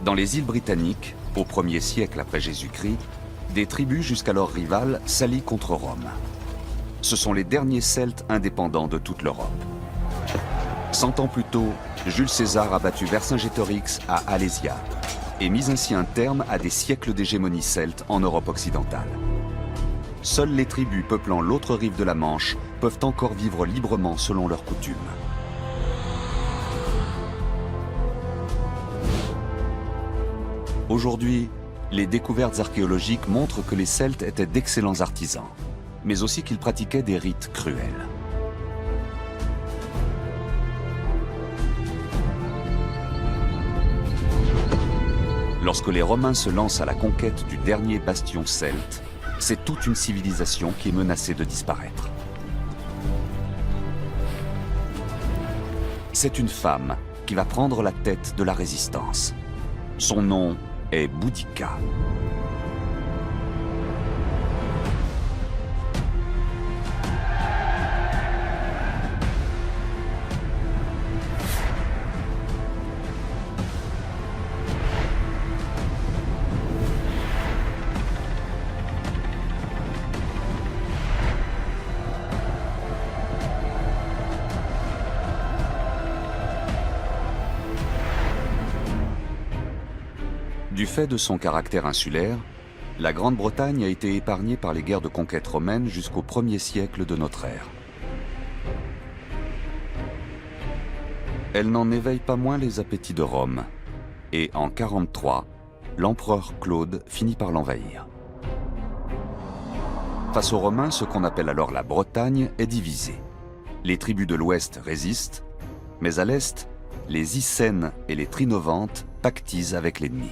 Dans les îles britanniques, au 1er siècle après Jésus-Christ, des tribus jusqu'alors rivales s'allient contre Rome. Ce sont les derniers Celtes indépendants de toute l'Europe. 100 ans plus tôt, Jules César a battu Vercingétorix à Alésia et mis ainsi un terme à des siècles d'hégémonie celte en Europe occidentale. Seules les tribus peuplant l'autre rive de la Manche peuvent encore vivre librement selon leurs coutumes. Aujourd'hui, les découvertes archéologiques montrent que les Celtes étaient d'excellents artisans, mais aussi qu'ils pratiquaient des rites cruels. Lorsque les Romains se lancent à la conquête du dernier bastion celte, c'est toute une civilisation qui est menacée de disparaître. C'est une femme qui va prendre la tête de la résistance. Son nom est Boudica. Du fait de son caractère insulaire, la Grande-Bretagne a été épargnée par les guerres de conquête romaine jusqu'au 1er siècle de notre ère. Elle n'en éveille pas moins les appétits de Rome, et en 43, l'empereur Claude finit par l'envahir. Face aux Romains, ce qu'on appelle alors la Bretagne est divisée. Les tribus de l'Ouest résistent, mais à l'Est, les Icènes et les Trinovantes pactisent avec l'ennemi.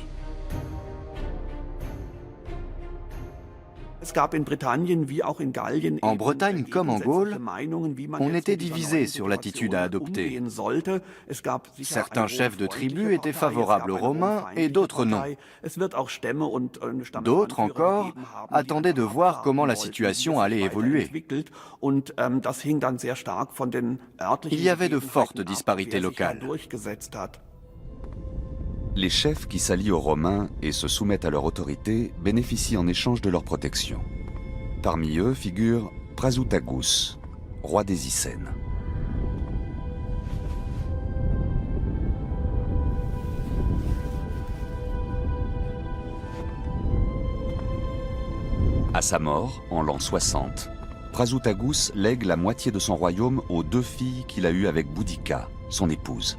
En Bretagne comme en Gaule, on était divisé sur l'attitude à adopter. Certains chefs de tribus étaient favorables aux Romains et d'autres non. D'autres encore attendaient de voir comment la situation allait évoluer. Il y avait de fortes disparités locales. Les chefs qui s'allient aux Romains et se soumettent à leur autorité bénéficient en échange de leur protection. Parmi eux figure Prasutagus, roi des Icènes. À sa mort, en l'an 60, Prasutagus lègue la moitié de son royaume aux 2 filles qu'il a eues avec Boudica, son épouse.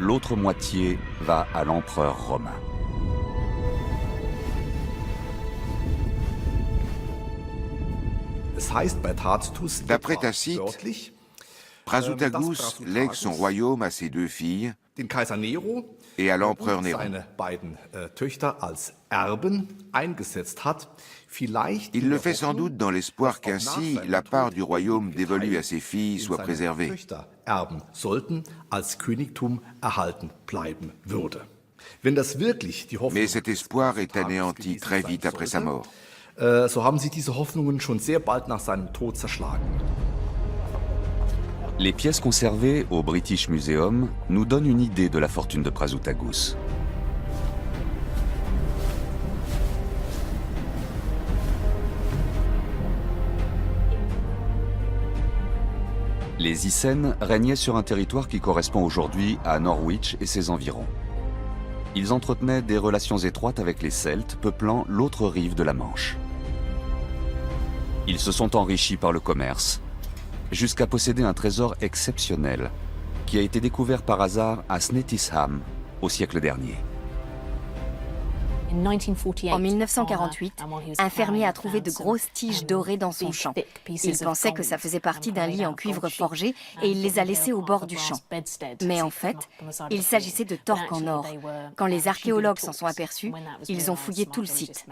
L'autre moitié va à l'empereur romain. D'après Tacite, Prasutagus lègue son royaume à ses 2 filles et à l'empereur Néron. Il le fait sans doute dans l'espoir qu'ainsi la part du royaume dévolue à ses filles soit préservée. Mais cet espoir est anéanti très vite après sa mort. So haben sie diese Hoffnungen schon sehr bald nach seinem Tod zerschlagen. Les pièces conservées au British Museum nous donnent une idée de la fortune de Prasutagus. Les Icènes régnaient sur un territoire qui correspond aujourd'hui à Norwich et ses environs. Ils entretenaient des relations étroites avec les Celtes peuplant l'autre rive de la Manche. Ils se sont enrichis par le commerce, jusqu'à posséder un trésor exceptionnel qui a été découvert par hasard à Snetisham au siècle dernier. En 1948, un fermier a trouvé de grosses tiges dorées dans son champ. Il pensait que ça faisait partie d'un lit en cuivre forgé et il les a laissées au bord du champ. Mais en fait, il s'agissait de torques en or. Quand les archéologues s'en sont aperçus, ils ont fouillé tout le site.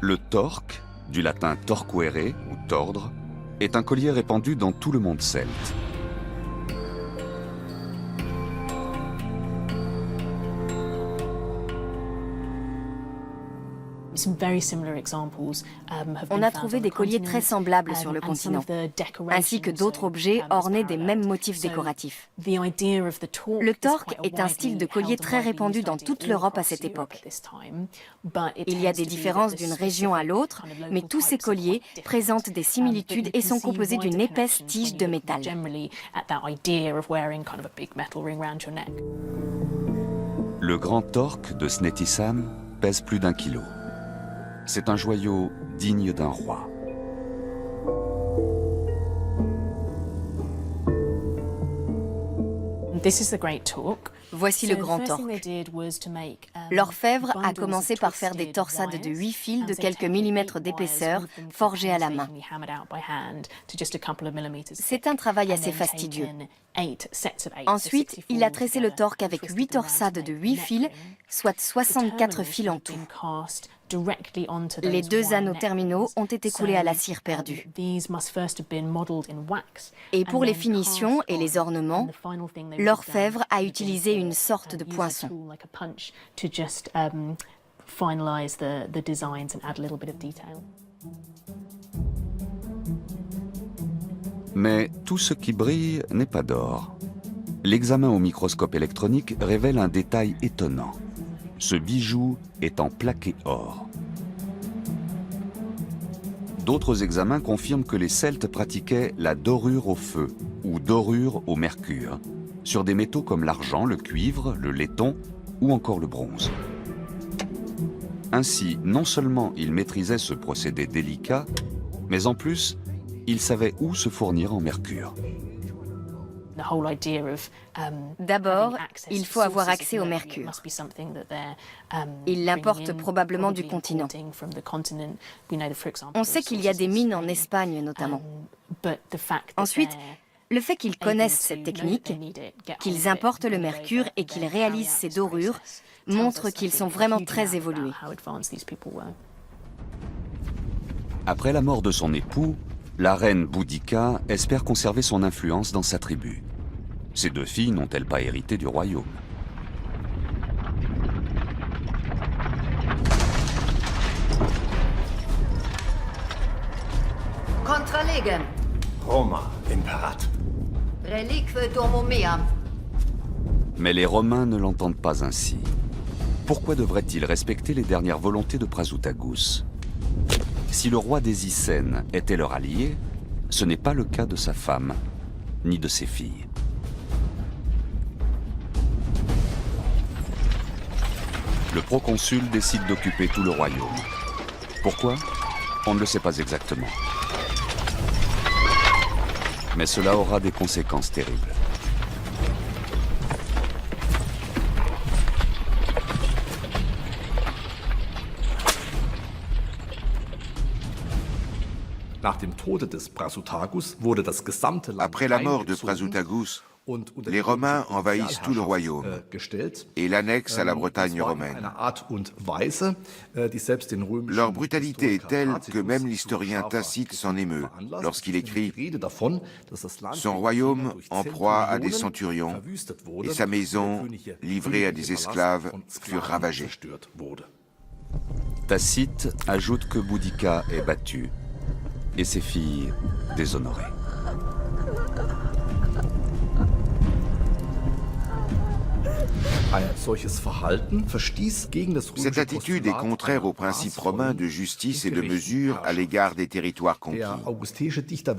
Le torque, du latin torquere ou tordre, est un collier répandu dans tout le monde celte. On a trouvé des colliers très semblables sur le continent, ainsi que d'autres objets ornés des mêmes motifs décoratifs. Le torque est un style de collier très répandu dans toute l'Europe à cette époque. Il y a des différences d'une région à l'autre, mais tous ces colliers présentent des similitudes et sont composés d'une épaisse tige de métal. Le grand torque de Snettisham pèse plus d'1 kilo. C'est un joyau digne d'un roi. Voici le grand torque. L'orfèvre a commencé par faire des torsades de 8 fils de quelques millimètres d'épaisseur, forgés à la main. C'est un travail assez fastidieux. Ensuite, il a tressé le torque avec 8 torsades de 8 fils, soit 64 fils en tout. Les 2 anneaux terminaux ont été coulés à la cire perdue. Et pour les finitions et les ornements, l'orfèvre a utilisé une sorte de poinçon. Mais tout ce qui brille n'est pas d'or. L'examen au microscope électronique révèle un détail étonnant. Ce bijou est en plaqué or. D'autres examens confirment que les Celtes pratiquaient la dorure au feu ou dorure au mercure, sur des métaux comme l'argent, le cuivre, le laiton ou encore le bronze. Ainsi, non seulement ils maîtrisaient ce procédé délicat, mais en plus, ils savaient où se fournir en mercure. D'abord, il faut avoir accès au mercure. Il l'importe probablement du continent. On sait qu'il y a des mines en Espagne notamment. Ensuite, le fait qu'ils connaissent cette technique, qu'ils importent le mercure et qu'ils réalisent ces dorures, montre qu'ils sont vraiment très évolués. Après la mort de son époux, la reine Boudica espère conserver son influence dans sa tribu. Ses 2 filles n'ont-elles pas hérité du royaume? Contralegen. Roma, Imperat. Relique Dormomeam. Mais les Romains ne l'entendent pas ainsi. Pourquoi devraient-ils respecter les dernières volontés de Prasutagus? Si le roi des Icènes était leur allié, ce n'est pas le cas de sa femme, ni de ses filles. Le proconsul décide d'occuper tout le royaume. Pourquoi? On ne le sait pas exactement. Mais cela aura des conséquences terribles. Après la mort de Prasutagus, les Romains envahissent tout le royaume et l'annexent à la Bretagne romaine. Leur brutalité est telle que même l'historien Tacite s'en émeut lorsqu'il écrit « Son royaume en proie à des centurions et sa maison, livrée à des esclaves, furent ravagées. » Tacite ajoute que Boudica est battue et ses filles déshonorées. Cette attitude est contraire aux principes romains de justice et de mesure à l'égard des territoires conquis.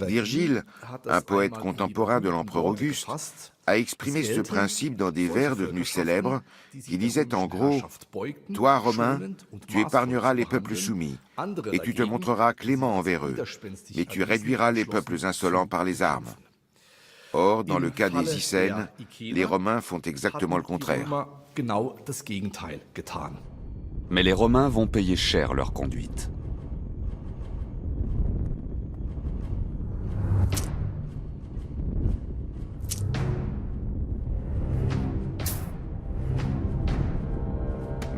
Virgile, un poète contemporain de l'empereur Auguste, a exprimé ce principe dans des vers devenus célèbres qui disaient en gros « Toi, Romain, tu épargneras les peuples soumis et tu te montreras clément envers eux, mais tu réduiras les peuples insolents par les armes. » Or, dans le cas des Icènes, les Romains font exactement le contraire. Mais les Romains vont payer cher leur conduite.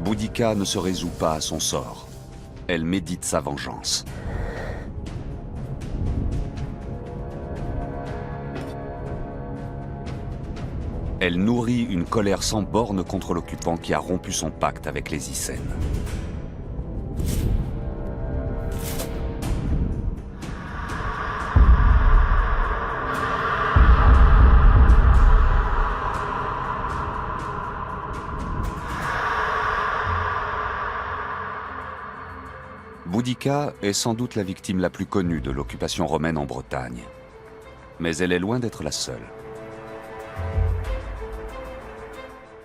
Boudica ne se résout pas à son sort. Elle médite sa vengeance. Elle nourrit une colère sans borne contre l'occupant qui a rompu son pacte avec les Icènes. Boudica est sans doute la victime la plus connue de l'occupation romaine en Bretagne. Mais elle est loin d'être la seule.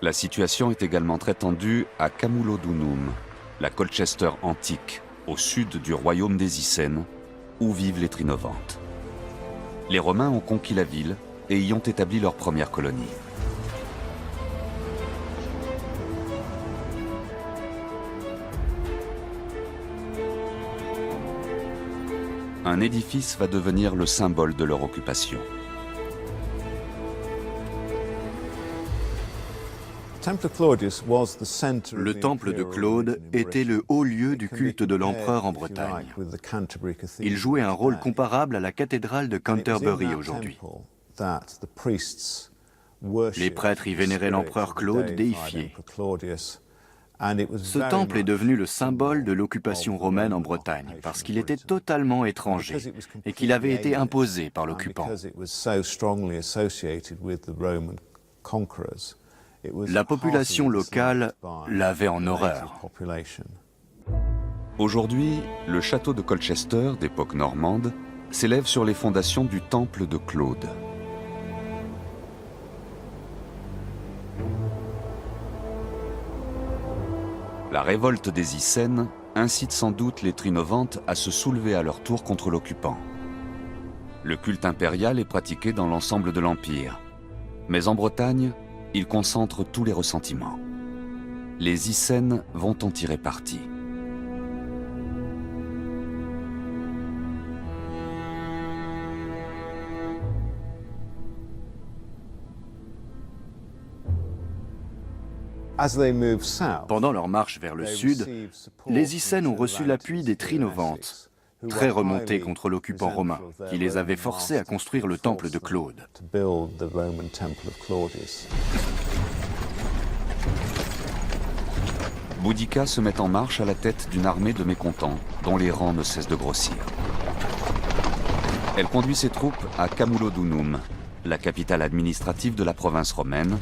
La situation est également très tendue à Camulodunum, la Colchester antique, au sud du royaume des Icènes, où vivent les Trinovantes. Les Romains ont conquis la ville et y ont établi leur première colonie. Un édifice va devenir le symbole de leur occupation. Le temple de Claude était le haut lieu du culte de l'empereur en Bretagne. Il jouait un rôle comparable à la cathédrale de Canterbury aujourd'hui. Les prêtres y vénéraient l'empereur Claude déifié. Ce temple est devenu le symbole de l'occupation romaine en Bretagne parce qu'il était totalement étranger et qu'il avait été imposé par l'occupant. La population locale l'avait en horreur. Aujourd'hui, le château de Colchester, d'époque normande, s'élève sur les fondations du temple de Claude. La révolte des Icènes incite sans doute les Trinovantes à se soulever à leur tour contre l'occupant. Le culte impérial est pratiqué dans l'ensemble de l'Empire. Mais en Bretagne, il concentre tous les ressentiments. Les Icènes vont en tirer parti. Pendant leur marche vers le sud, les Icènes ont reçu l'appui des Trinovantes, très remontés contre l'occupant romain, qui les avait forcés à construire le temple de Claude. Boudica se met en marche à la tête d'une armée de mécontents, dont les rangs ne cessent de grossir. Elle conduit ses troupes à Camulodunum, la capitale administrative de la province romaine,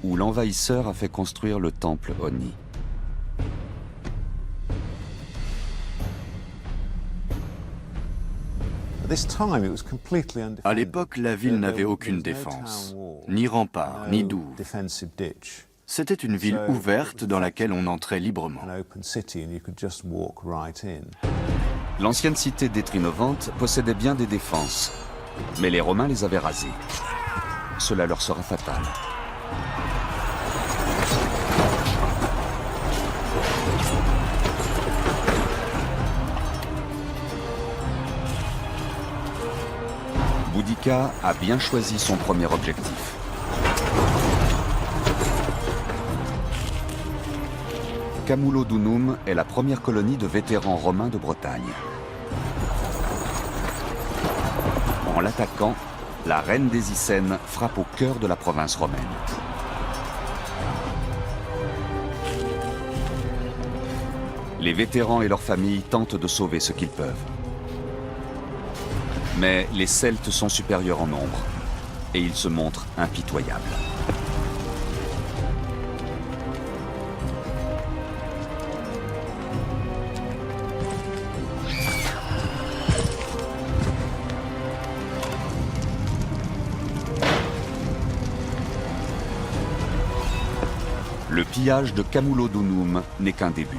où l'envahisseur a fait construire le temple Oni. À l'époque, la ville n'avait aucune défense, ni rempart, ni douve. C'était une ville ouverte dans laquelle on entrait librement. L'ancienne cité des Trinovantes possédait bien des défenses, mais les Romains les avaient rasées. Cela leur sera fatal. Boudica a bien choisi son premier objectif. Camulodunum est la première colonie de vétérans romains de Bretagne. En l'attaquant, la reine des Icènes frappe au cœur de la province romaine. Les vétérans et leurs familles tentent de sauver ce qu'ils peuvent. Mais les Celtes sont supérieurs en nombre et ils se montrent impitoyables. Le pillage de Camulodunum n'est qu'un début.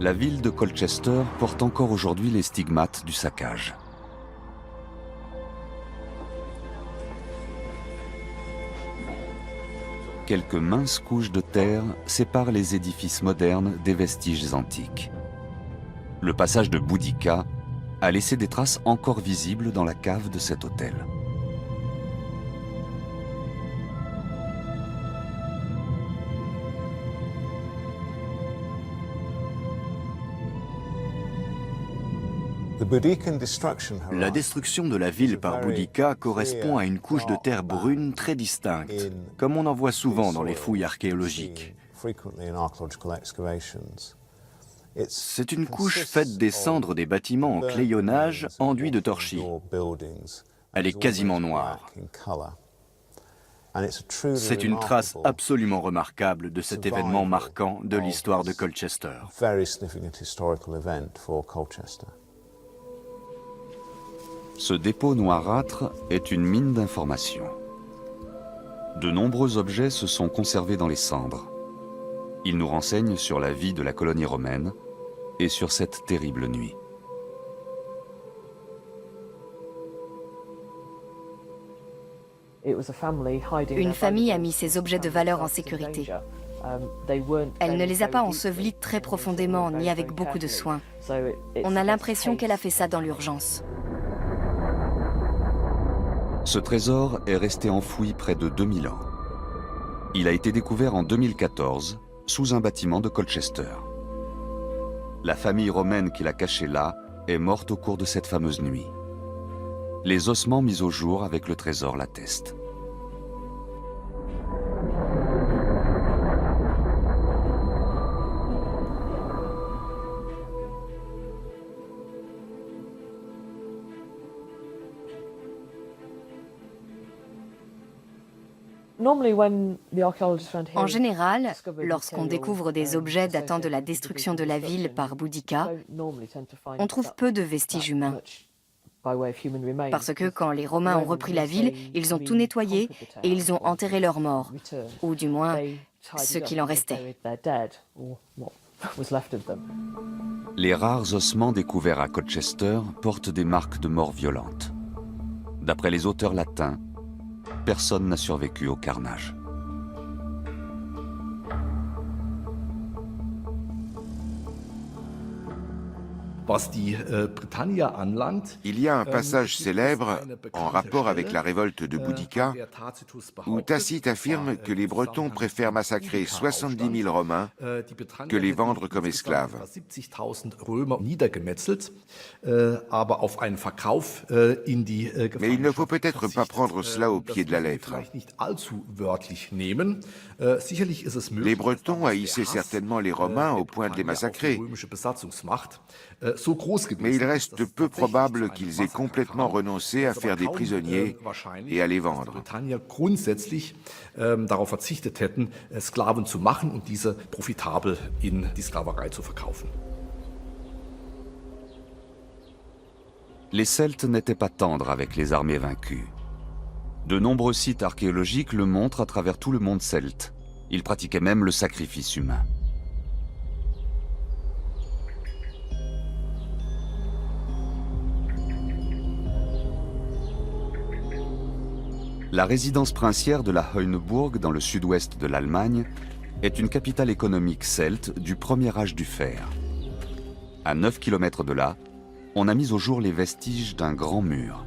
La ville de Colchester porte encore aujourd'hui les stigmates du saccage. Quelques minces couches de terre séparent les édifices modernes des vestiges antiques. Le passage de Boudica a laissé des traces encore visibles dans la cave de cet hôtel. La destruction de la ville par Boudica correspond à une couche de terre brune très distincte, comme on en voit souvent dans les fouilles archéologiques. C'est une couche faite des cendres des bâtiments en clayonnage enduit de torchis. Elle est quasiment noire. C'est une trace absolument remarquable de cet événement marquant de l'histoire de Colchester. Ce dépôt noirâtre est une mine d'informations. De nombreux objets se sont conservés dans les cendres. Ils nous renseignent sur la vie de la colonie romaine et sur cette terrible nuit. Une famille a mis ses objets de valeur en sécurité. Elle ne les a pas ensevelis très profondément ni avec beaucoup de soin. On a l'impression qu'elle a fait ça dans l'urgence. Ce trésor est resté enfoui près de 2000 ans. Il a été découvert en 2014 sous un bâtiment de Colchester. La famille romaine qui l'a caché là est morte au cours de cette fameuse nuit. Les ossements mis au jour avec le trésor l'attestent. En général, lorsqu'on découvre des objets datant de la destruction de la ville par Boudica, on trouve peu de vestiges humains. Parce que quand les Romains ont repris la ville, ils ont tout nettoyé et ils ont enterré leurs morts, ou du moins ce qu'il en restait. Les rares ossements découverts à Colchester portent des marques de mort violentes. D'après les auteurs latins, personne n'a survécu au carnage. Il y a un passage célèbre en rapport avec la révolte de Boudica où Tacite affirme que les Bretons préfèrent massacrer 70 000 Romains que les vendre comme esclaves. Mais il ne faut peut-être pas prendre cela au pied de la lettre. Les Bretons haïssaient certainement les Romains au point de les massacrer. Mais il reste peu probable qu'ils aient complètement renoncé à faire des prisonniers et à les vendre. Les Celtes n'étaient pas tendres avec les armées vaincues. De nombreux sites archéologiques le montrent à travers tout le monde celte. Ils pratiquaient même le sacrifice humain. La résidence princière de la Heuneburg, dans le sud-ouest de l'Allemagne, est une capitale économique celte du premier âge du fer. À 9 km de là, on a mis au jour les vestiges d'un grand mur.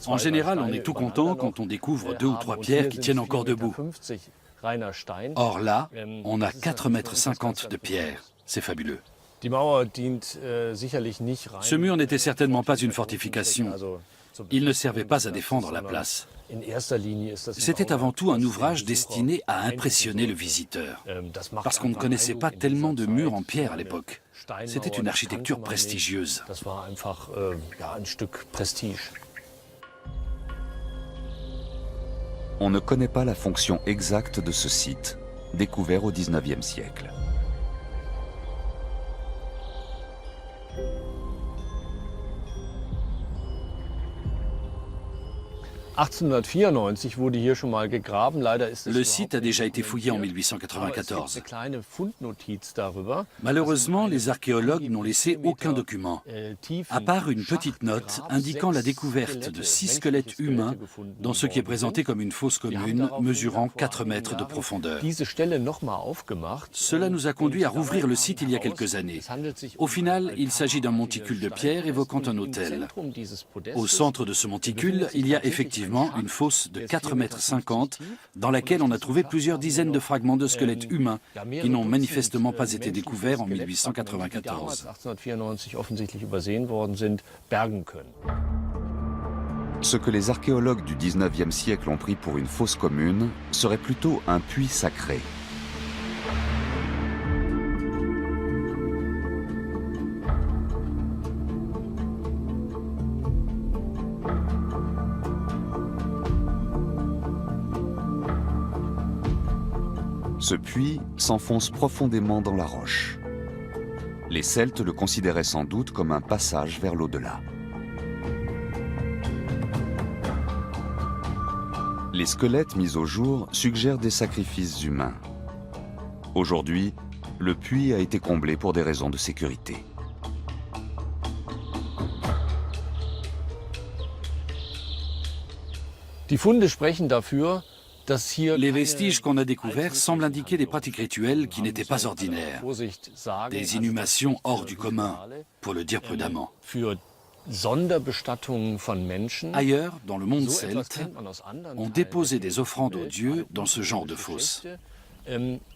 En général, on est tout content quand on découvre 2 ou 3 pierres qui tiennent encore debout. Or là, on a 4,50 mètres de pierre. C'est fabuleux. Ce mur n'était certainement pas une fortification. Il ne servait pas à défendre la place. C'était avant tout un ouvrage destiné à impressionner le visiteur, parce qu'on ne connaissait pas tellement de murs en pierre à l'époque. C'était une architecture prestigieuse. On ne connaît pas la fonction exacte de ce site, découvert au XIXe siècle. Le site a déjà été fouillé en 1894. Malheureusement, les archéologues n'ont laissé aucun document, à part une petite note indiquant la découverte de 6 squelettes humains dans ce qui est présenté comme une fosse commune mesurant 4 mètres de profondeur. Cela nous a conduit à rouvrir le site il y a quelques années. Au final, il s'agit d'un monticule de pierre évoquant un autel. Au centre de ce monticule, il y a effectivement une fosse de 4,50 mètres dans laquelle on a trouvé plusieurs dizaines de fragments de squelettes humains qui n'ont manifestement pas été découverts en 1894. Ce que les archéologues du 19e siècle ont pris pour une fosse commune serait plutôt un puits sacré. Ce puits s'enfonce profondément dans la roche. Les Celtes le considéraient sans doute comme un passage vers l'au-delà. Les squelettes mis au jour suggèrent des sacrifices humains. Aujourd'hui, le puits a été comblé pour des raisons de sécurité. Die Funde sprechen dafür, dass hier Les vestiges qu'on a découverts semblent indiquer des pratiques rituelles qui n'étaient pas ordinaires. Des inhumations hors du commun, pour le dire prudemment. für Sonderbestattungen von Menschen. Ailleurs, dans le monde So etwas celte, kennt man aus anderen on Teilen déposait der des offrandes aux Welt, dieux dans ce genre de fosse.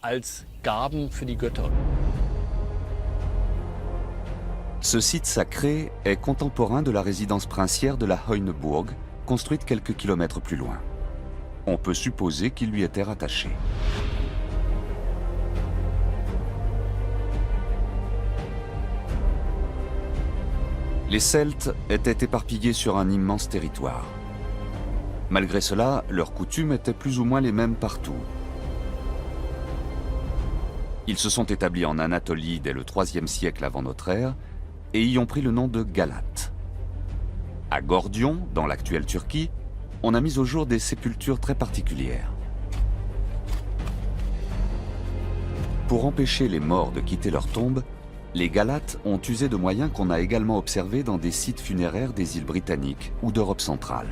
als Gaben für die Götter. Ce site sacré est contemporain de la résidence princière de la Heuneburg, construite quelques kilomètres plus loin. On peut supposer qu'il lui était rattaché. Les Celtes étaient éparpillés sur un immense territoire. Malgré cela, leurs coutumes étaient plus ou moins les mêmes partout. Ils se sont établis en Anatolie dès le IIIe siècle avant notre ère et y ont pris le nom de Galates. À Gordion, dans l'actuelle Turquie, on a mis au jour des sépultures très particulières. Pour empêcher les morts de quitter leur tombe, les Galates ont usé de moyens qu'on a également observés dans des sites funéraires des îles britanniques ou d'Europe centrale.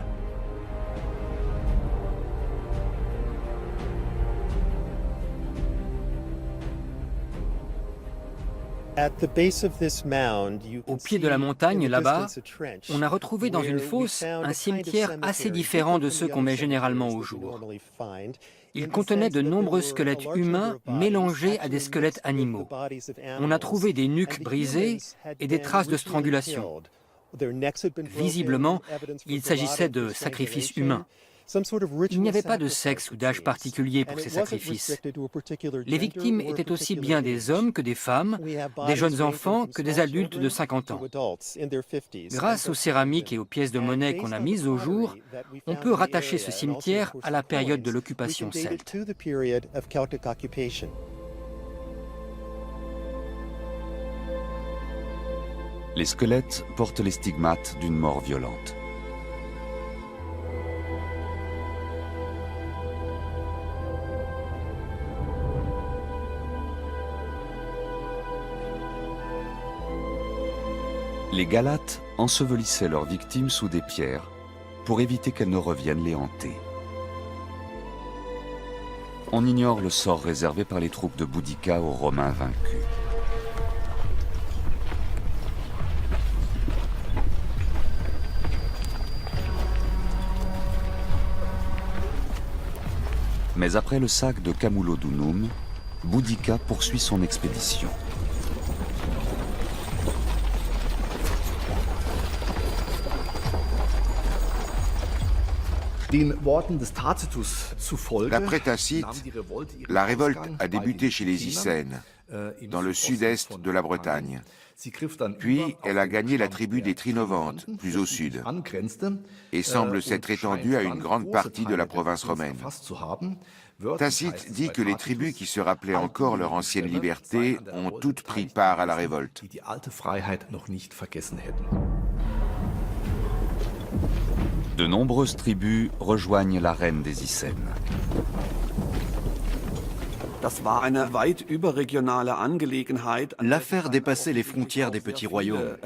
Au pied de la montagne, là-bas, on a retrouvé dans une fosse un cimetière assez différent de ceux qu'on met généralement au jour. Il contenait de nombreux squelettes humains mélangés à des squelettes animaux. On a trouvé des nuques brisées et des traces de strangulation. Visiblement, il s'agissait de sacrifices humains. Il n'y avait pas de sexe ou d'âge particulier pour ces sacrifices. Les victimes étaient aussi bien des hommes que des femmes, des jeunes enfants que des adultes de 50 ans. Grâce aux céramiques et aux pièces de monnaie qu'on a mises au jour, on peut rattacher ce cimetière à la période de l'occupation celte. Les squelettes portent les stigmates d'une mort violente. Les Galates ensevelissaient leurs victimes sous des pierres pour éviter qu'elles ne reviennent les hanter. On ignore le sort réservé par les troupes de Boudica aux Romains vaincus. Mais après le sac de Camulodunum, Boudica poursuit son expédition. D'après Tacite, la révolte a débuté chez les Icènes, dans le sud-est de la Bretagne. Puis elle a gagné la tribu des Trinovantes, plus au sud, et semble s'être étendue à une grande partie de la province romaine. Tacite dit que les tribus qui se rappelaient encore leur ancienne liberté ont toutes pris part à la révolte. De nombreuses tribus rejoignent l'arène des Icènes. L'affaire dépassait les frontières des petits royaumes.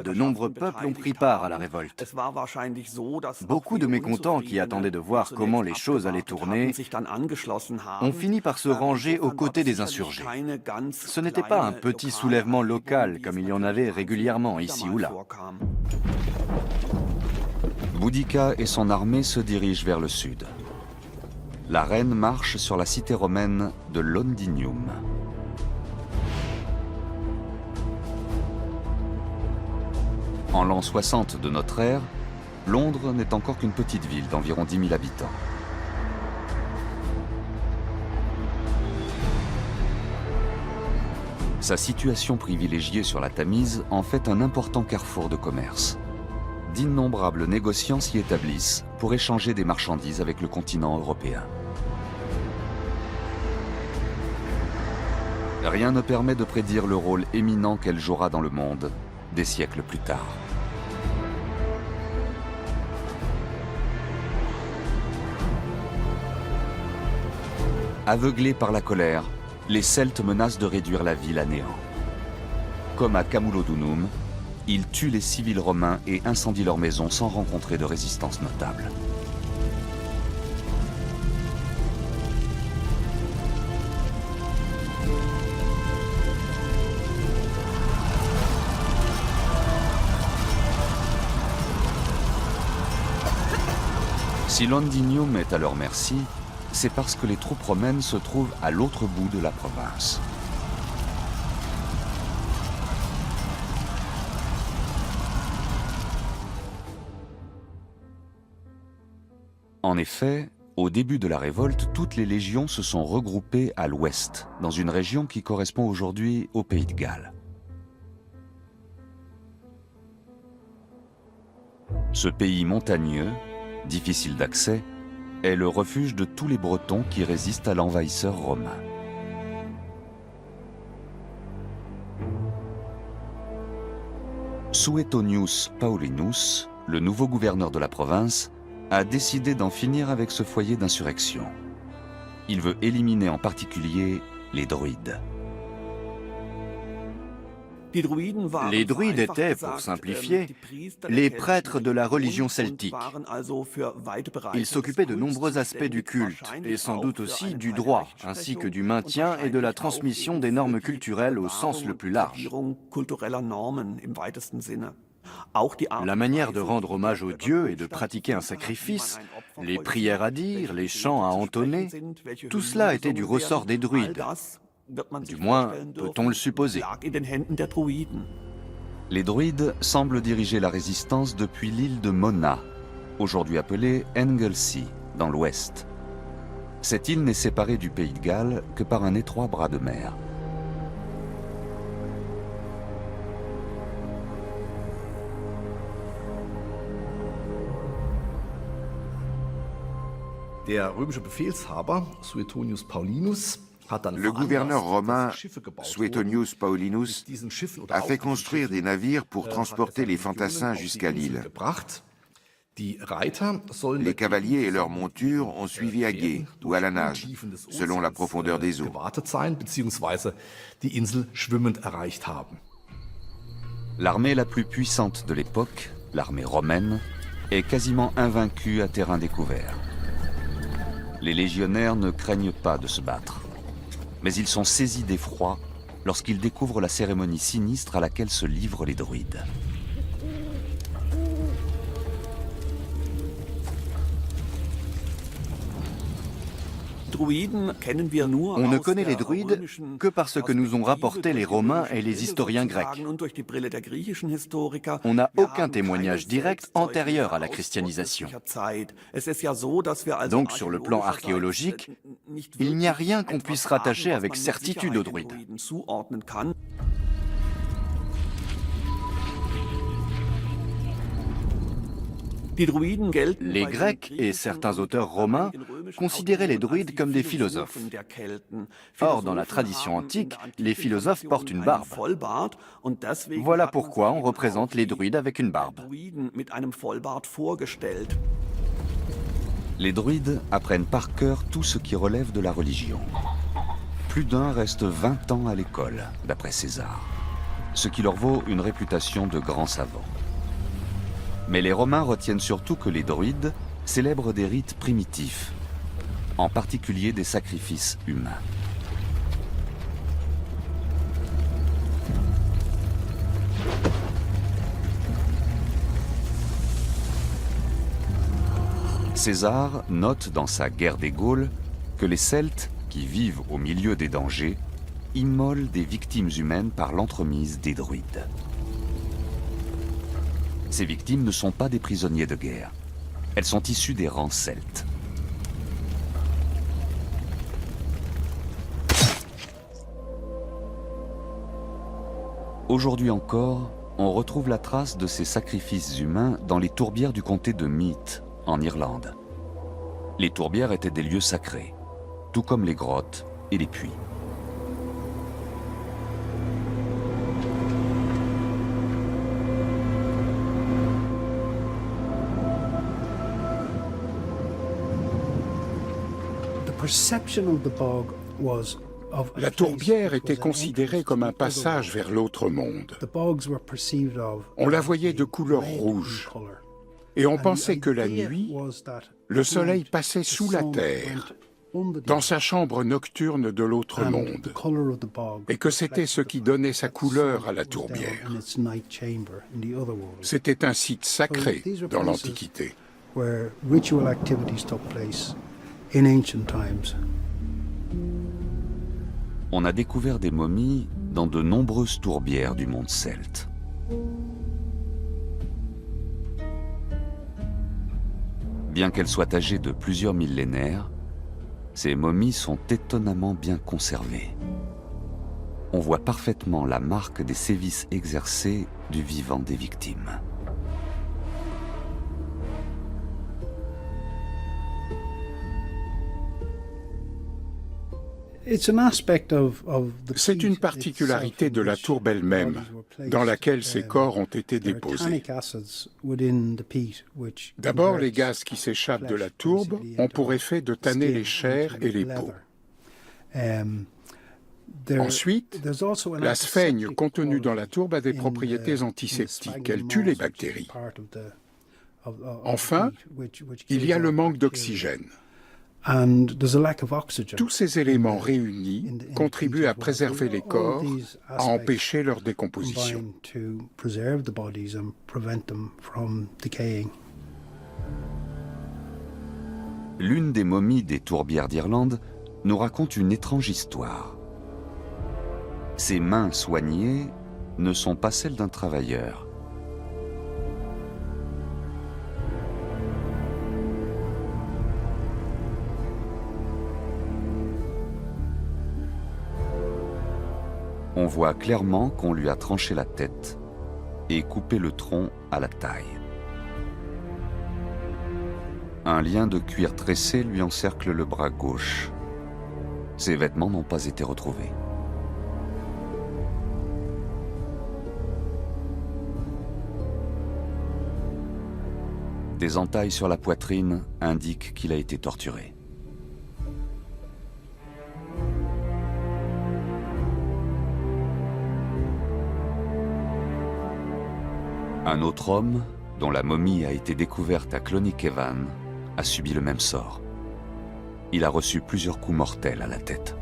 De nombreux peuples ont pris part à la révolte. Beaucoup de mécontents qui attendaient de voir comment les choses allaient tourner ont fini par se ranger aux côtés des insurgés. Ce n'était pas un petit soulèvement local comme il y en avait régulièrement ici ou là. Boudica et son armée se dirigent vers le sud. La reine marche sur la cité romaine de Londinium. En l'an 60 de notre ère, Londres n'est encore qu'une petite ville d'environ 10 000 habitants. Sa situation privilégiée sur la Tamise en fait un important carrefour de commerce. D'innombrables négociants s'y établissent pour échanger des marchandises avec le continent européen. Rien ne permet de prédire le rôle éminent qu'elle jouera dans le monde des siècles plus tard. Aveuglés par la colère, les Celtes menacent de réduire la ville à néant. Comme à Camulodunum, ils tuent les civils romains et incendient leurs maisons sans rencontrer de résistance notable. Si Londinium est à leur merci, c'est parce que les troupes romaines se trouvent à l'autre bout de la province. En effet, au début de la révolte, toutes les légions se sont regroupées à l'ouest, dans une région qui correspond aujourd'hui au Pays de Galles. Ce pays montagneux, difficile d'accès, est le refuge de tous les Bretons qui résistent à l'envahisseur romain. Suetonius Paulinus, le nouveau gouverneur de la province, a décidé d'en finir avec ce foyer d'insurrection. Il veut éliminer en particulier les druides. Les druides étaient, pour simplifier, les prêtres de la religion celtique. Ils s'occupaient de nombreux aspects du culte, et sans doute aussi du droit, ainsi que du maintien et de la transmission des normes culturelles au sens le plus large. La manière de rendre hommage aux dieux et de pratiquer un sacrifice, les prières à dire, les chants à entonner, tout cela était du ressort des druides. Du moins, peut-on le supposer. Les druides semblent diriger la résistance depuis l'île de Mona, aujourd'hui appelée Anglesey, dans l'ouest. Cette île n'est séparée du Pays de Galles que par un étroit bras de mer. Der römische Befehlshaber Suetonius Paulinus Le gouverneur romain Suetonius Paulinus a fait construire des navires pour transporter les fantassins jusqu'à l'île. Les cavaliers et leurs montures ont suivi à gué ou à la nage, selon la profondeur des eaux. L'armée la plus puissante de l'époque, l'armée romaine, est quasiment invaincue à terrain découvert. Les légionnaires ne craignent pas de se battre. Mais ils sont saisis d'effroi lorsqu'ils découvrent la cérémonie sinistre à laquelle se livrent les druides. On ne connaît les druides que parce que nous ont rapporté les Romains et les historiens grecs. On n'a aucun témoignage direct antérieur à la christianisation. Donc, sur le plan archéologique, il n'y a rien qu'on puisse rattacher avec certitude aux druides. Les Grecs et certains auteurs romains considéraient les druides comme des philosophes. Or, dans la tradition antique, les philosophes portent une barbe. Voilà pourquoi on représente les druides avec une barbe. Les druides apprennent par cœur tout ce qui relève de la religion. Plus d'un reste 20 ans à l'école, d'après César, ce qui leur vaut une réputation de grands savants. Mais les Romains retiennent surtout que les druides célèbrent des rites primitifs, en particulier des sacrifices humains. César note dans sa Guerre des Gaules que les Celtes, qui vivent au milieu des dangers, immolent des victimes humaines par l'entremise des druides. Ces victimes ne sont pas des prisonniers de guerre. Elles sont issues des rangs celtes. Aujourd'hui encore, on retrouve la trace de ces sacrifices humains dans les tourbières du comté de Meath, en Irlande. Les tourbières étaient des lieux sacrés, tout comme les grottes et les puits. La tourbière était considérée comme un passage vers l'autre monde. On la voyait de couleur rouge. Et on pensait que la nuit, le soleil passait sous la terre, dans sa chambre nocturne de l'autre monde, et que c'était ce qui donnait sa couleur à la tourbière. C'était un site sacré dans l'Antiquité. On a découvert des momies dans de nombreuses tourbières du monde celte. Bien qu'elles soient âgées de plusieurs millénaires, ces momies sont étonnamment bien conservées. On voit parfaitement la marque des sévices exercés du vivant des victimes. C'est une particularité de la tourbe elle-même, dans laquelle ces corps ont été déposés. D'abord, les gaz qui s'échappent de la tourbe ont pour effet de tanner les chairs et les peaux. Ensuite, la sphaigne contenue dans la tourbe a des propriétés antiseptiques, elle tue les bactéries. Enfin, il y a le manque d'oxygène. Tous ces éléments réunis contribuent à préserver les corps, à empêcher leur décomposition. L'une des momies des tourbières d'Irlande nous raconte une étrange histoire. Ses mains soignées ne sont pas celles d'un travailleur. On voit clairement qu'on lui a tranché la tête et coupé le tronc à la taille. Un lien de cuir tressé lui encercle le bras gauche. Ses vêtements n'ont pas été retrouvés. Des entailles sur la poitrine indiquent qu'il a été torturé. Un autre homme, dont la momie a été découverte à Clonykevan, a subi le même sort. Il a reçu plusieurs coups mortels à la tête.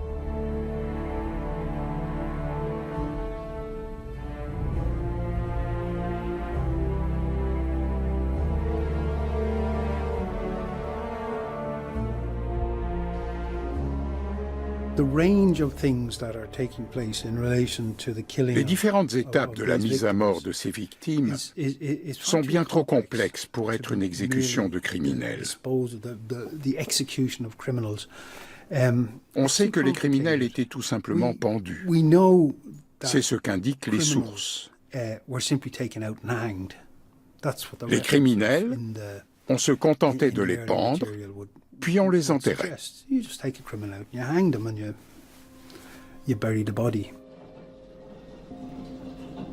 Les différentes étapes de la mise à mort de ces victimes sont bien trop complexes pour être une exécution de criminels. On sait que les criminels étaient tout simplement pendus. C'est ce qu'indiquent les sources. Les criminels, on se contentait de les pendre, puis on les enterrait.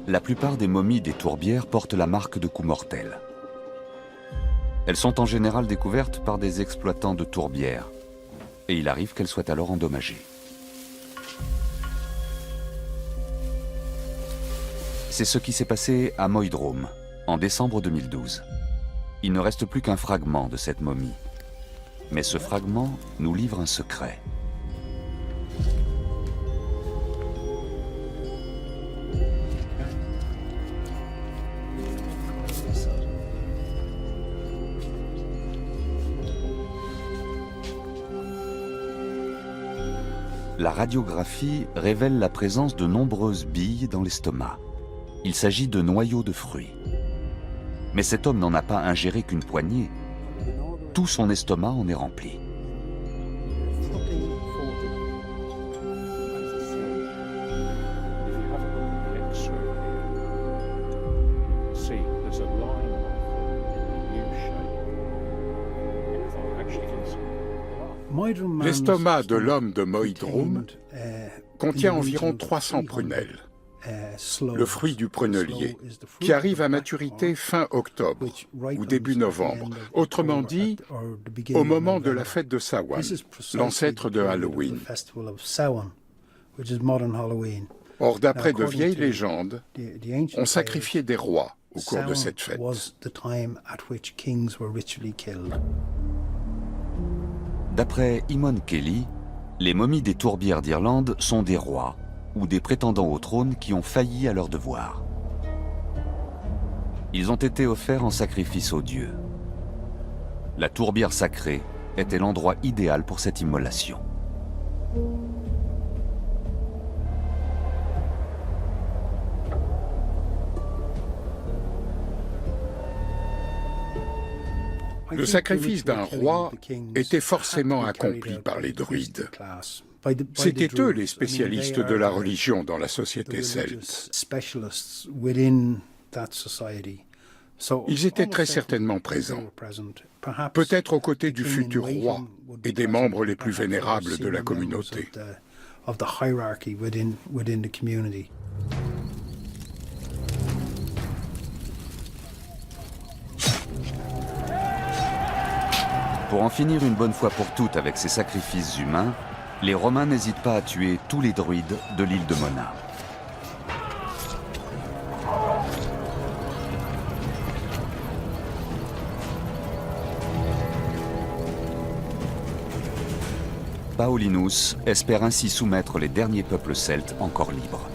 La plupart des momies des tourbières portent la marque de coups mortels. Elles sont en général découvertes par des exploitants de tourbières, et il arrive qu'elles soient alors endommagées. C'est ce qui s'est passé à Moydrome, en décembre 2012. Il ne reste plus qu'un fragment de cette momie. Mais ce fragment nous livre un secret. La radiographie révèle la présence de nombreuses billes dans l'estomac. Il s'agit de noyaux de fruits. Mais cet homme n'en a pas ingéré qu'une poignée. Tout son estomac en est rempli. L'estomac de l'homme de Moïdroum contient environ 300 prunelles, le fruit du prunelier, qui arrive à maturité fin octobre ou début novembre, autrement dit, au moment de la fête de Samhain, l'ancêtre de Halloween. Or, d'après de vieilles légendes, on sacrifiait des rois au cours de cette fête. D'après Eamon Kelly, les momies des tourbières d'Irlande sont des rois ou des prétendants au trône qui ont failli à leur devoir. Ils ont été offerts en sacrifice aux dieux. La tourbière sacrée était l'endroit idéal pour cette immolation. Le sacrifice d'un roi était forcément accompli par les druides. C'étaient eux les spécialistes de la religion dans la société celte. Ils étaient très certainement présents, peut-être aux côtés du futur roi et des membres les plus vénérables de la communauté. Pour en finir une bonne fois pour toutes avec ces sacrifices humains, les Romains n'hésitent pas à tuer tous les druides de l'île de Mona. Paullinus espère ainsi soumettre les derniers peuples celtes encore libres.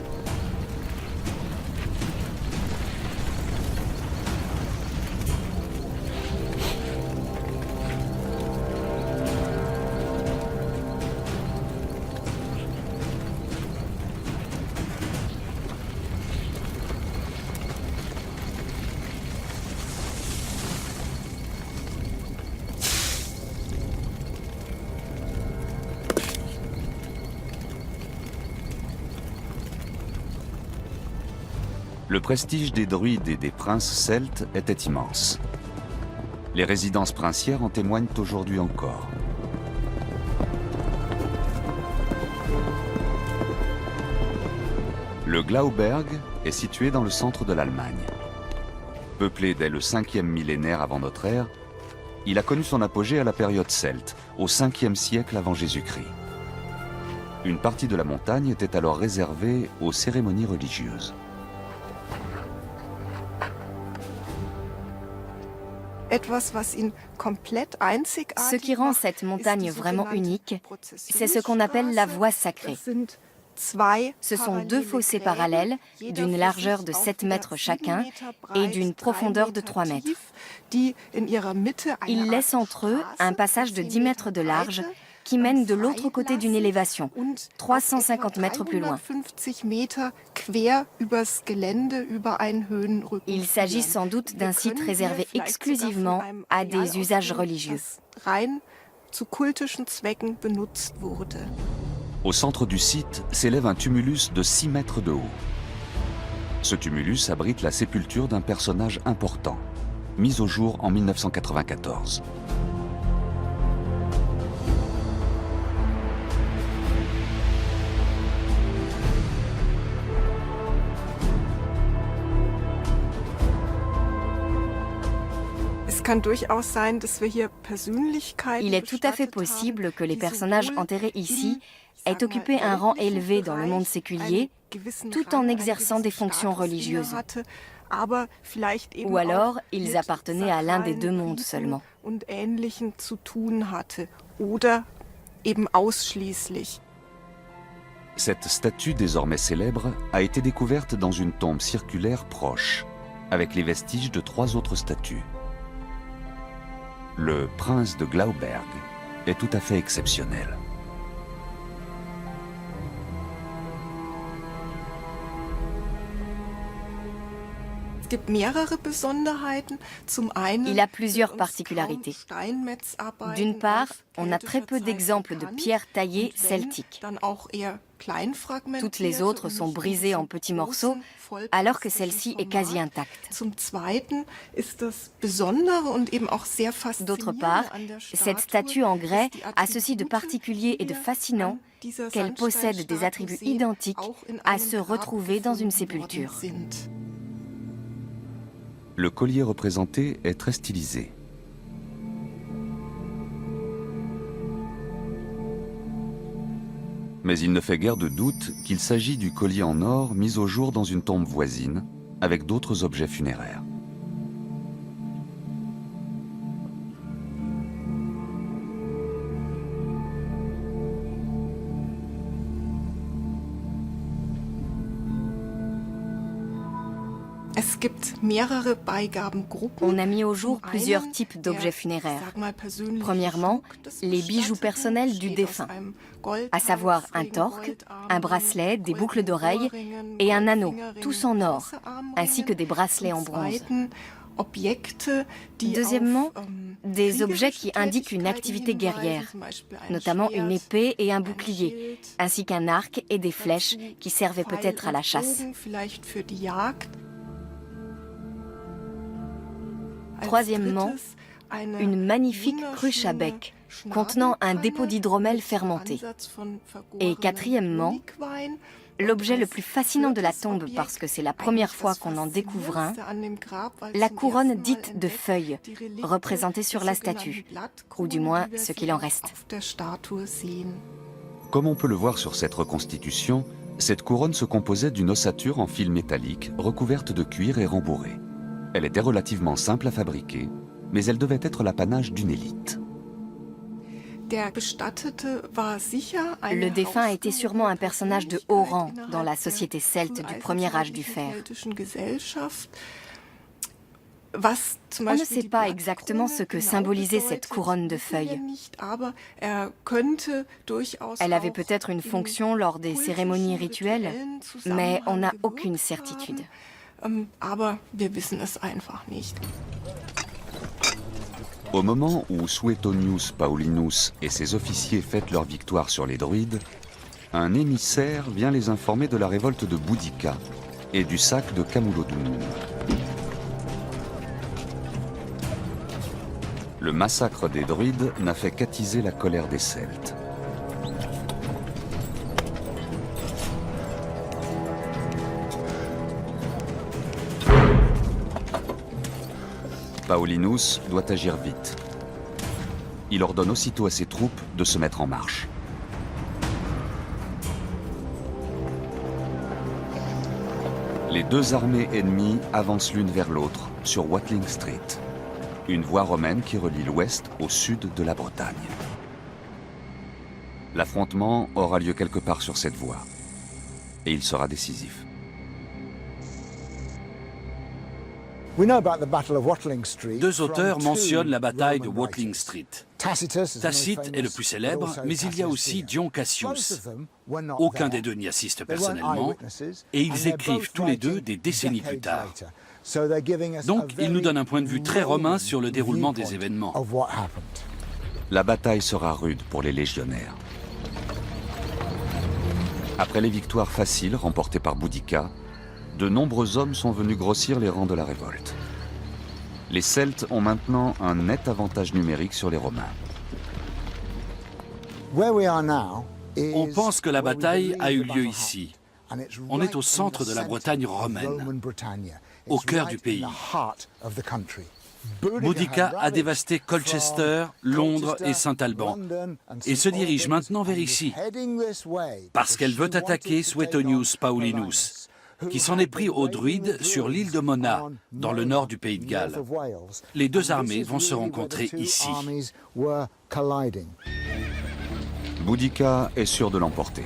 Le prestige des druides et des princes celtes était immense. Les résidences princières en témoignent aujourd'hui encore. Le Glauberg est situé dans le centre de l'Allemagne. Peuplé dès le 5e millénaire avant notre ère, il a connu son apogée à la période celte, au 5e siècle avant Jésus-Christ. Une partie de la montagne était alors réservée aux cérémonies religieuses. Ce qui rend cette montagne vraiment unique, c'est ce qu'on appelle la voie sacrée. Ce sont deux fossés parallèles d'une largeur de 7 mètres chacun et d'une profondeur de 3 mètres. Ils laissent entre eux un passage de 10 mètres de large qui mène de l'autre côté d'une élévation, 350 mètres plus loin. Il s'agit sans doute d'un site réservé exclusivement à des usages religieux. Au centre du site s'élève un tumulus de 6 mètres de haut. Ce tumulus abrite la sépulture d'un personnage important, mis au jour en 1994. Il est tout à fait possible que les personnages enterrés ici aient occupé un rang élevé dans le monde séculier, tout en exerçant des fonctions religieuses. Ou alors, ils appartenaient à l'un des deux mondes seulement. Cette statue désormais célèbre a été découverte dans une tombe circulaire proche, avec les vestiges de 3 autres statues. Le prince de Glauberg est tout à fait exceptionnel. Il a plusieurs particularités. D'une part, on a très peu d'exemples de pierres taillées celtiques. Toutes les autres sont brisées en petits morceaux, alors que celle-ci est quasi intacte. D'autre part, cette statue en grès a ceci de particulier et de fascinant qu'elle possède des attributs identiques à se retrouver dans une sépulture. Le collier représenté est très stylisé. Mais il ne fait guère de doute qu'il s'agit du collier en or mis au jour dans une tombe voisine, avec d'autres objets funéraires. On a mis au jour plusieurs types d'objets funéraires. Premièrement, les bijoux personnels du défunt, à savoir un torque, un bracelet, des boucles d'oreilles et un anneau, tous en or, ainsi que des bracelets en bronze. Deuxièmement, des objets qui indiquent une activité guerrière, notamment une épée et un bouclier, ainsi qu'un arc et des flèches qui servaient peut-être à la chasse. Troisièmement, une magnifique cruche à bec contenant un dépôt d'hydromel fermenté. Et quatrièmement, l'objet le plus fascinant de la tombe, parce que c'est la première fois qu'on en découvre un, la couronne dite de feuilles, représentée sur la statue, ou du moins ce qu'il en reste. Comme on peut le voir sur cette reconstitution, cette couronne se composait d'une ossature en fil métallique recouverte de cuir et rembourrée. Elle était relativement simple à fabriquer, mais elle devait être l'apanage d'une élite. Le défunt était sûrement un personnage de haut rang dans la société celte du premier âge du fer. On ne sait pas exactement ce que symbolisait cette couronne de feuilles. Elle avait peut-être une fonction lors des cérémonies rituelles, mais on n'a aucune certitude. Au moment où Suetonius Paulinus et ses officiers fêtent leur victoire sur les druides, un émissaire vient les informer de la révolte de Boudica et du sac de Camulodunum. Le massacre des druides n'a fait qu'attiser la colère des Celtes. Paulinus doit agir vite. Il ordonne aussitôt à ses troupes de se mettre en marche. Les deux armées ennemies avancent l'une vers l'autre sur Watling Street, une voie romaine qui relie l'ouest au sud de la Bretagne. L'affrontement aura lieu quelque part sur cette voie, et il sera décisif. Deux auteurs mentionnent la bataille de Watling Street. Tacite est le plus célèbre, mais il y a aussi Dion Cassius. Aucun des deux n'y assiste personnellement, et ils écrivent tous les deux des décennies plus tard. Donc, ils nous donnent un point de vue très romain sur le déroulement des événements. La bataille sera rude pour les légionnaires. Après les victoires faciles remportées par Boudica, de nombreux hommes sont venus grossir les rangs de la révolte. Les Celtes ont maintenant un net avantage numérique sur les Romains. On pense que la bataille a eu lieu ici. On est au centre de la Bretagne romaine, au cœur du pays. Boudica a dévasté Colchester, Londres et Saint-Alban et se dirige maintenant vers ici, parce qu'elle veut attaquer Suetonius Paulinus, qui s'en est pris aux druides sur l'île de Mona, dans le nord du pays de Galles. Les deux armées vont se rencontrer ici. Boudica est sûre de l'emporter.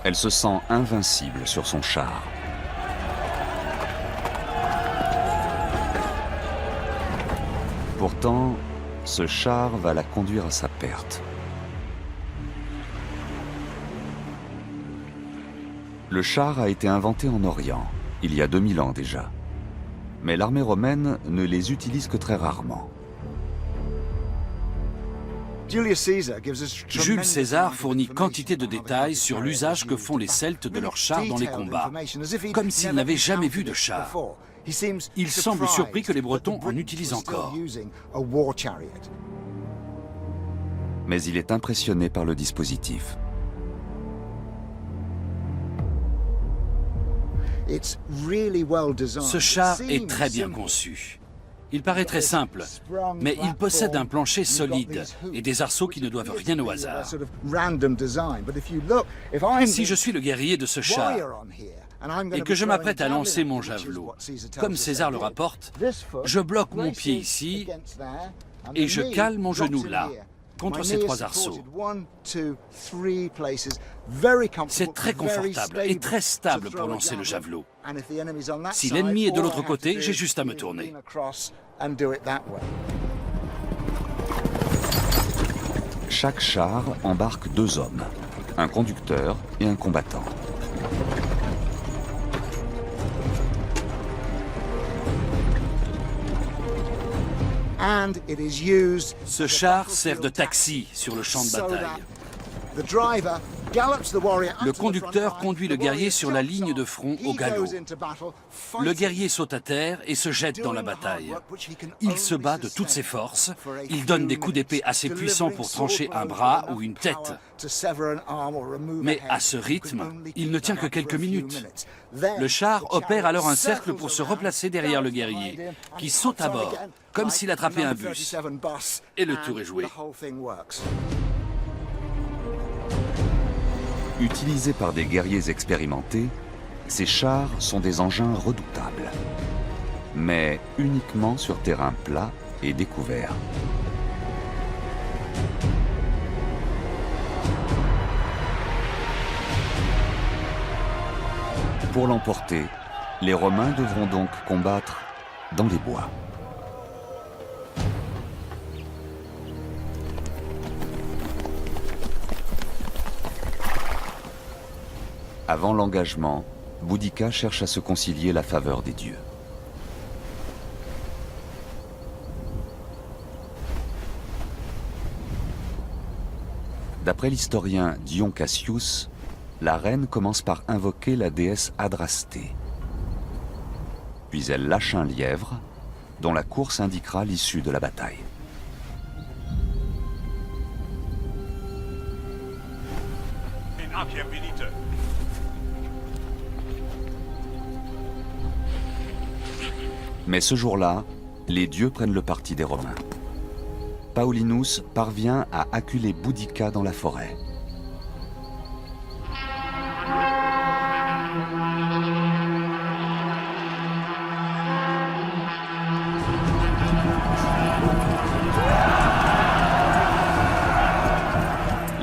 Elle se sent invincible sur son char. Pourtant, ce char va la conduire à sa perte. Le char a été inventé en Orient, il y a 2000 ans déjà. Mais l'armée romaine ne les utilise que très rarement. Jules César fournit quantité de détails sur l'usage que font les Celtes de leurs chars dans les combats, comme s'ils n'avaient jamais vu de chars. Il semble surpris que les Bretons en utilisent encore. Mais il est impressionné par le dispositif. Ce char est très bien conçu. Il paraît très simple, mais il possède un plancher solide et des arceaux qui ne doivent rien au hasard. Si je suis le guerrier de ce char et que je m'apprête à lancer mon javelot, comme César le rapporte, je bloque mon pied ici et je cale mon genou là, contre ces trois arceaux. C'est très confortable et très stable pour lancer le javelot. Si l'ennemi est de l'autre côté, j'ai juste à me tourner. Chaque char embarque 2 hommes, un conducteur et un combattant. Ce char sert de taxi sur le champ de bataille. Le conducteur conduit le guerrier sur la ligne de front au galop. Le guerrier saute à terre et se jette dans la bataille. Il se bat de toutes ses forces. Il donne des coups d'épée assez puissants pour trancher un bras ou une tête. Mais à ce rythme, il ne tient que quelques minutes. Le char opère alors un cercle pour se replacer derrière le guerrier, qui saute à bord, comme s'il attrapait un bus. Et le tour est joué. Utilisés par des guerriers expérimentés, ces chars sont des engins redoutables, mais uniquement sur terrain plat et découvert. Pour l'emporter, les Romains devront donc combattre dans les bois. Avant l'engagement, Boudica cherche à se concilier la faveur des dieux. D'après l'historien Dion Cassius, la reine commence par invoquer la déesse Adrastée. Puis elle lâche un lièvre, dont la course indiquera l'issue de la bataille. Mais ce jour-là, les dieux prennent le parti des Romains. Paulinus parvient à acculer Boudica dans la forêt.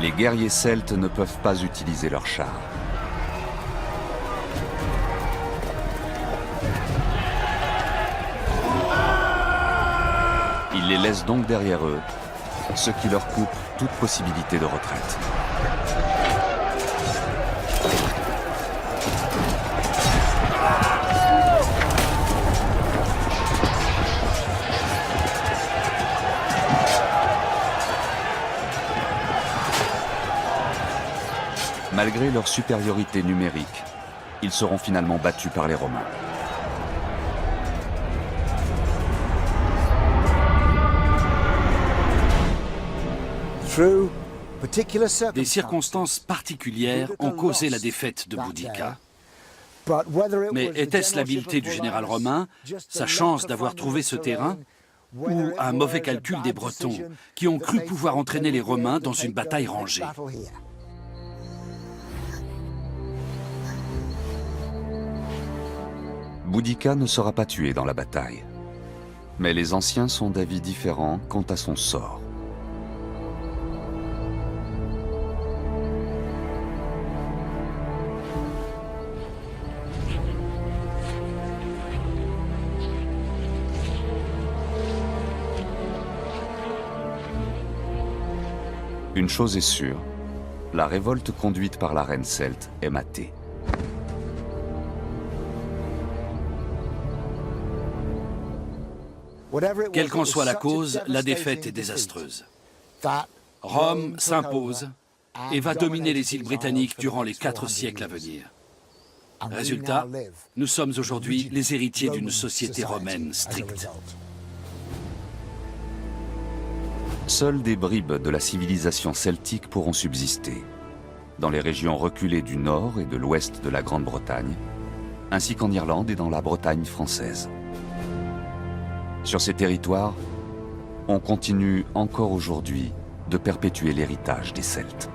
Les guerriers celtes ne peuvent pas utiliser leurs chars. Ils les laissent donc derrière eux, ce qui leur coupe toute possibilité de retraite. Malgré leur supériorité numérique, ils seront finalement battus par les Romains. Des circonstances particulières ont causé la défaite de Boudica. Mais était-ce l'habileté du général romain, sa chance d'avoir trouvé ce terrain, ou un mauvais calcul des Bretons, qui ont cru pouvoir entraîner les Romains dans une bataille rangée? Boudica ne sera pas tué dans la bataille. Mais les anciens sont d'avis différents quant à son sort. Une chose est sûre, la révolte conduite par la reine celte est matée. Quelle qu'en soit la cause, la défaite est désastreuse. Rome s'impose et va dominer les îles britanniques durant les 4 siècles à venir. Résultat, nous sommes aujourd'hui les héritiers d'une société romaine stricte. Seules des bribes de la civilisation celtique pourront subsister, dans les régions reculées du nord et de l'ouest de la Grande-Bretagne, ainsi qu'en Irlande et dans la Bretagne française. Sur ces territoires, on continue encore aujourd'hui de perpétuer l'héritage des Celtes.